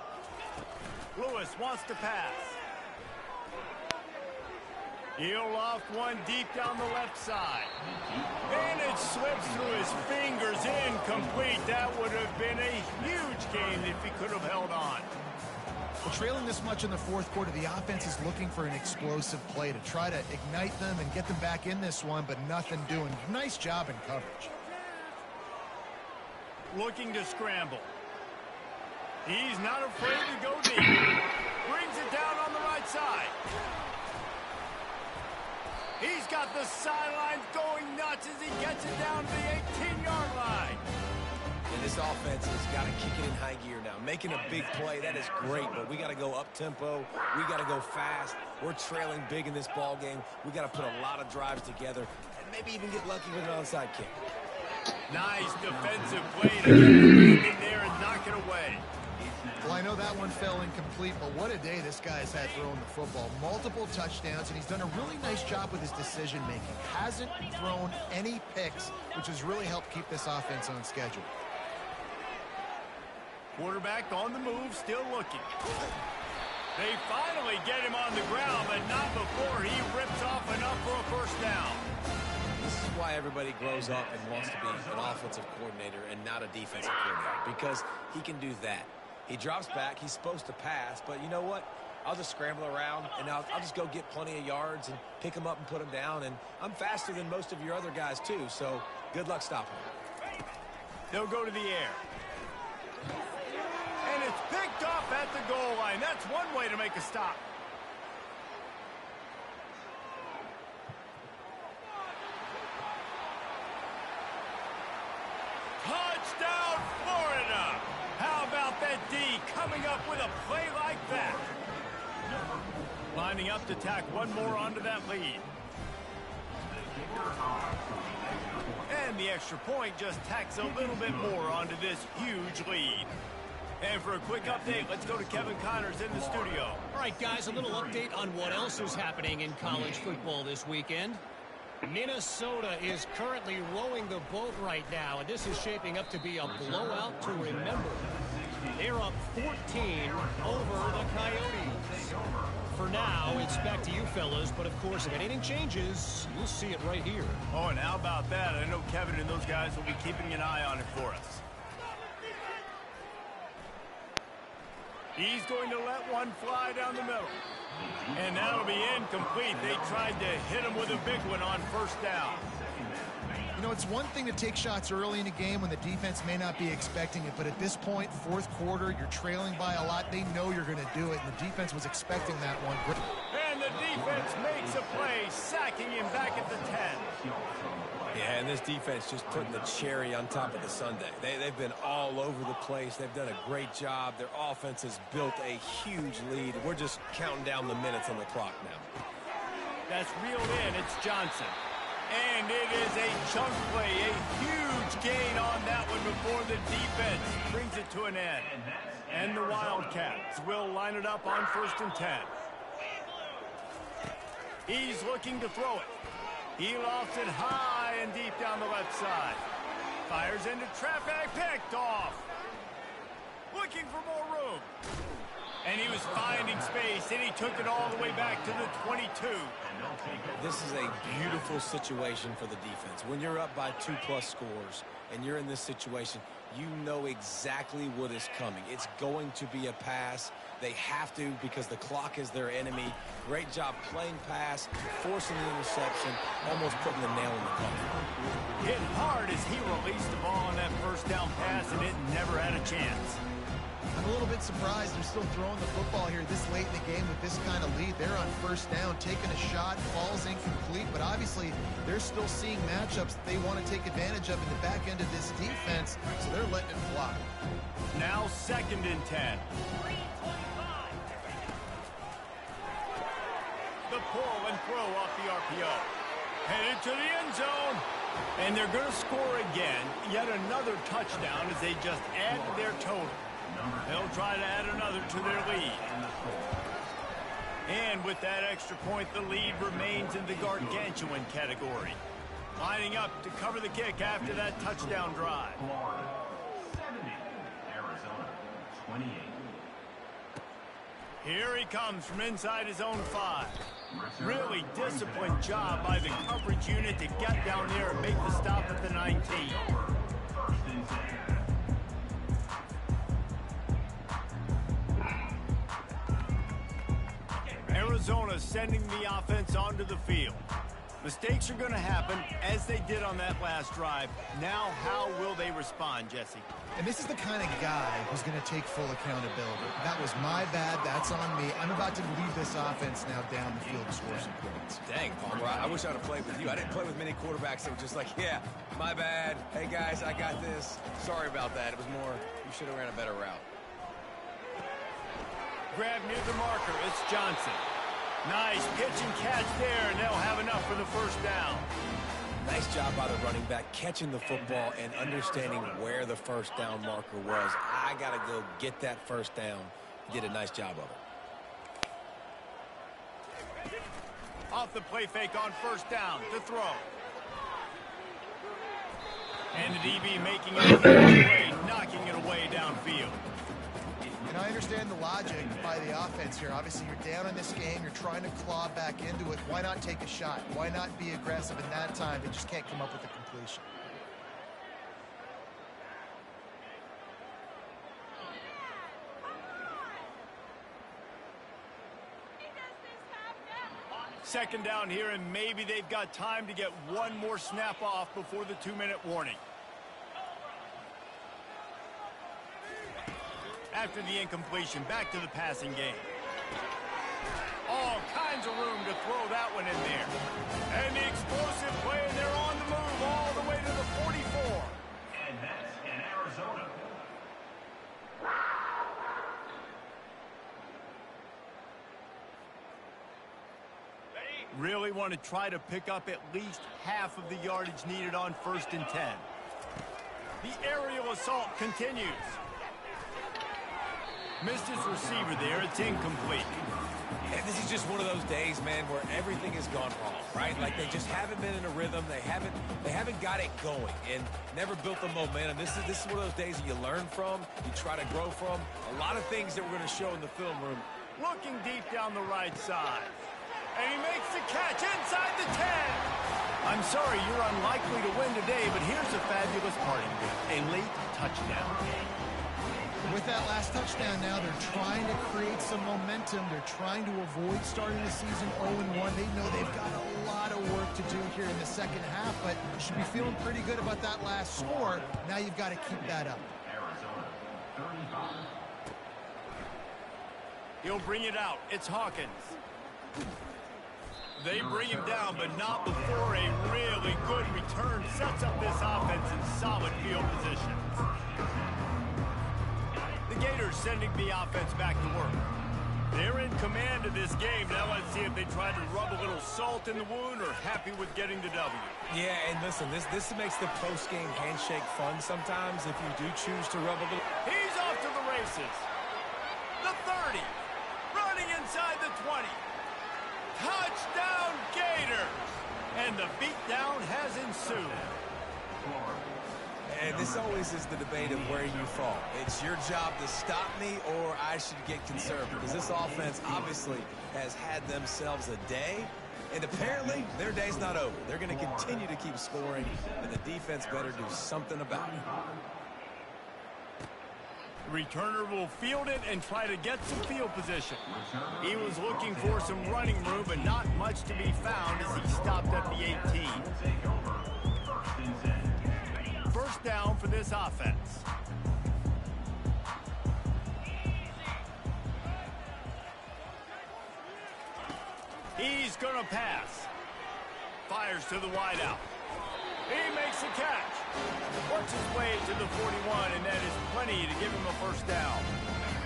Lewis wants to pass. He'll loft one deep down the left side. And it slips through his fingers, incomplete. That would have been a huge game if he could have held on. Well, trailing this much in the fourth quarter, the offense is looking for an explosive play to try to ignite them and get them back in this one, but nothing doing. Nice job in coverage. Looking to scramble. He's not afraid to go deep. Brings it down on the right side. He's got the sidelines going nuts as he gets it down to the 18-yard line. And this offense has got to kick it in high gear now. Making a big play, that is great, but we got to go up-tempo. We got to go fast. We're trailing big in this ball game. We got to put a lot of drives together and maybe even get lucky with an onside kick. Nice defensive play to get it in there and knock it away. Well, I know that one fell incomplete, but what a day this guy's had throwing the football. Multiple touchdowns, and he's done a really nice job with his decision-making. Hasn't thrown any picks, which has really helped keep this offense on schedule. Quarterback on the move, still looking. They finally get him on the ground, but not before he rips off enough for a first down. This is why everybody grows up and wants to be an offensive coordinator and not a defensive coordinator, because he can do that. He drops back. He's supposed to pass, but you know what? I'll just scramble around, and I'll just go get plenty of yards and pick him up and put him down, and I'm faster than most of your other guys, too, so good luck stopping him. They'll go to the air. And it's picked off at the goal line. That's one way to make a stop. Touchdown, Florida! How about that D coming up with a play like that? Lining up to tack one more onto that lead. And the extra point just tacks a little bit more onto this huge lead. And for a quick update, let's go to Kevin Connors in the studio. All right, guys, a little update on what else is happening in college football this weekend. Minnesota is currently rowing the boat right now, and this is shaping up to be a blowout to remember. They're up 14 over the Coyotes. For now, it's back to you fellas, but of course, if anything changes, you'll see it right here. Oh, and how about that? I know Kevin and those guys will be keeping an eye on it for us. He's going to let one fly down the middle. And that'll be incomplete. They tried to hit him with a big one on first down. You know, it's one thing to take shots early in a game when the defense may not be expecting it, but at this point, fourth quarter, you're trailing by a lot. They know you're going to do it, and the defense was expecting that one. And the defense makes a play, sacking him back at the 10. Yeah, and this defense just putting the cherry on top of the sundae. They've been all over the place. They've done a great job. Their offense has built a huge lead. We're just counting down the minutes on the clock now. That's reeled in. It's Johnson. And it is a chunk play, a huge gain on that one before the defense brings it to an end. And the Wildcats will line it up on 1st and 10. He's looking to throw it. He lofts it high and deep down the left side. Fires into traffic, picked off. Looking for more room. And he was finding space, and he took it all the way back to the 22. This is a beautiful situation for the defense. When you're up by 2+ scores and you're in this situation, you know exactly what is coming. It's going to be a pass. They have to because the clock is their enemy. Great job playing pass, forcing the interception, almost putting the nail in the coffin. Hit hard as he released the ball on that first down pass, and it never had a chance. I'm a little bit surprised they're still throwing the football here this late in the game with this kind of lead. They're on first down, taking a shot, ball's incomplete, but obviously they're still seeing matchups that they want to take advantage of in the back end of this defense, so they're letting it fly. Now 2nd and 10. The pull and throw off the RPO. Headed to the end zone. And they're going to score again. Yet another touchdown as they just add to their total. They'll try to add another to their lead. And with that extra point, the lead remains in the gargantuan category. Lining up to cover the kick after that touchdown drive. Florida 70, Arizona 28. Here he comes from inside his own 5. Really disciplined job by the coverage unit to get down there and make the stop at the 19. First and 10. Arizona sending the offense onto the field. Mistakes are going to happen as they did on that last drive. Now how will they respond, Jesse? And this is the kind of guy who's going to take full accountability. That was my bad. That's on me. I'm about to lead this offense now down the field to score some points. Dang, Palmer, I wish I'd have played with you. I didn't play with many quarterbacks that were just like, yeah, my bad. Hey, guys, I got this. Sorry about that. It was more, you should have ran a better route. Grab near the marker. It's Johnson. Nice pitch and catch there, and they'll have enough for the first down. Nice job by the running back catching the football and understanding where the first down marker was. I got to go get that first down. He did a nice job of it. Off the play fake on first down to throw. And the DB making it play, knocking it away downfield. And I understand the logic by the offense here. Obviously, you're down in this game. You're trying to claw back into it. Why not take a shot? Why not be aggressive in that time? They just can't come up with a completion. Second down here, and maybe they've got time to get one more snap off before the 2-minute warning. After the incompletion, back to the passing game. All kinds of room to throw that one in there. And the explosive play, and they're on the move all the way to the 44. And that's an Arizona Really want to try to pick up at least half of the yardage needed on 1st and 10. The aerial assault continues. Missed his receiver there. It's incomplete. And this is just one of those days, man, where everything has gone wrong, right? Like they just haven't been in a rhythm. They haven't got it going and never built the momentum. This is one of those days that you learn from, you try to grow from. A lot of things that we're going to show in the film room. Looking deep down the right side. And he makes the catch inside the 10. I'm sorry, you're unlikely to win today, but here's a fabulous parting gift. A late touchdown. With that last touchdown now, they're trying to create some momentum. They're trying to avoid starting the season 0-1. They know they've got a lot of work to do here in the second half, but you should be feeling pretty good about that last score. Now you've got to keep that up. Arizona, 35. He'll bring it out. It's Hawkins. They bring him down, but not before a really good return sets up this offense in solid field position. The Gators sending the offense back to work. They're in command of this game. Now let's see if they try to rub a little salt in the wound or happy with getting the W. Yeah, and listen, this makes the post-game handshake fun sometimes if you do choose to rub a little. He's off to the races. The 30. Running inside the 20. Touchdown Gators! And the beatdown has ensued. And this always is the debate of where you fall. It's your job to stop me or I should get concerned because this offense obviously has had themselves a day. And apparently, their day's not over. They're going to continue to keep scoring, and the defense better do something about it. The returner will field it and try to get some field position. He was looking for some running room, but not much to be found as he stopped at the 18. First down for this offense. He's going to pass. Fires to the wideout. He makes the catch. Works his way to the 41, and that is plenty to give him a first down.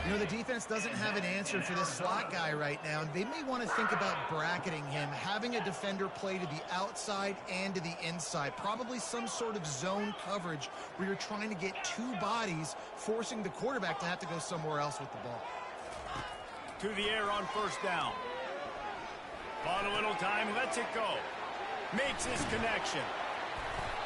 You know, the defense doesn't have an answer for this slot guy right now. They may want to think about bracketing him, having a defender play to the outside and to the inside. Probably some sort of zone coverage where you're trying to get two bodies, forcing the quarterback to have to go somewhere else with the ball. To the air on first down. Bought a little time, lets it go. Makes his connection.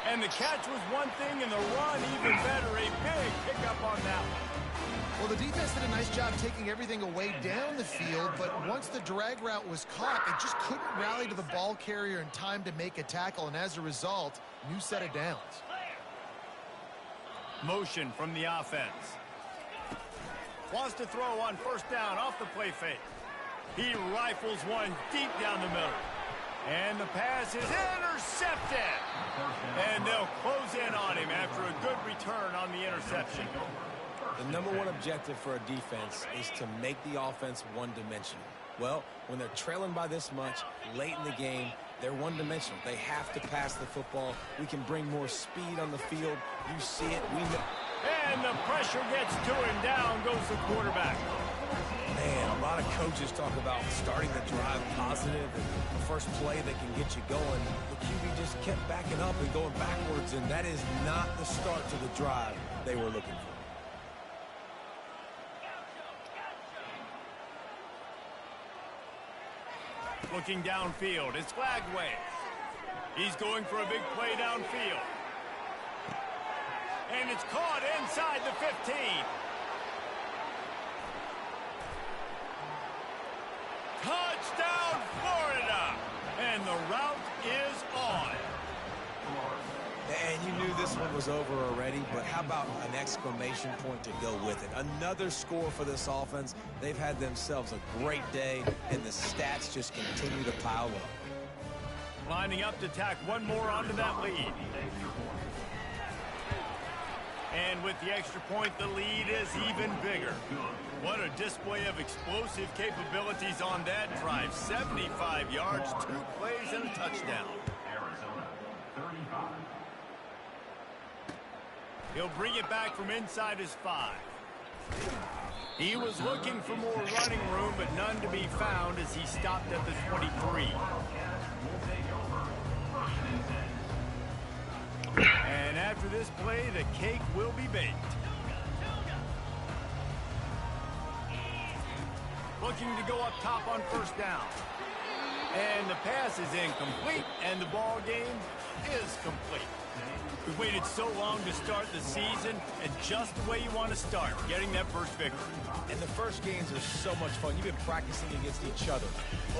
And the catch was one thing, and the run even better. A big pickup on that one. Well, the defense did a nice job taking everything away down the field, but once the drag route was caught, it just couldn't rally to the ball carrier in time to make a tackle, and as a result, new set of downs. Motion from the offense. Wants to throw on first down off the play fake. He rifles one deep down the middle. And the pass is intercepted. And they'll close in on him after a good return on the interception. The number one objective for a defense is to make the offense one-dimensional. Well, when they're trailing by this much late in the game, they're one-dimensional. They have to pass the football. We can bring more speed on the field. You see it. We know. And the pressure gets to him. Down goes the quarterback. Man, a lot of coaches talk about starting the drive positive and the first play that can get you going. The QB just kept backing up and going backwards, and that is not the start to the drive they were looking for. Looking downfield, it's Flagway. He's going for a big play downfield. And it's caught inside the 15. Touchdown, Florida! And the route is on. And you knew this one was over already, but how about an exclamation point to go with it? Another score for this offense. They've had themselves a great day, and the stats just continue to pile up. Lining up to tack one more onto that lead. And with the extra point, the lead is even bigger. What a display of explosive capabilities on that drive. 75 yards, 2 plays, and a touchdown. Arizona, 35. He'll bring it back from inside his 5. He was looking for more running room, but none to be found as he stopped at the 23. And after this play, the cake will be baked. Looking to go up top on first down. And the pass is incomplete, and the ball game is complete. We've waited so long to start the season, and just the way you want to start, getting that first victory. And the first games are so much fun. You've been practicing against each other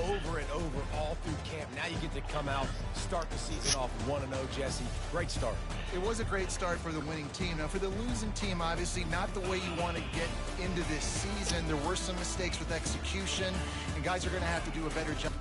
over and over all through camp. Now you get to come out, start the season off 1-0, Jesse. Great start. It was a great start for the winning team. Now, for the losing team, obviously not the way you want to get into this season. There were some mistakes with execution, and guys are going to have to do a better job.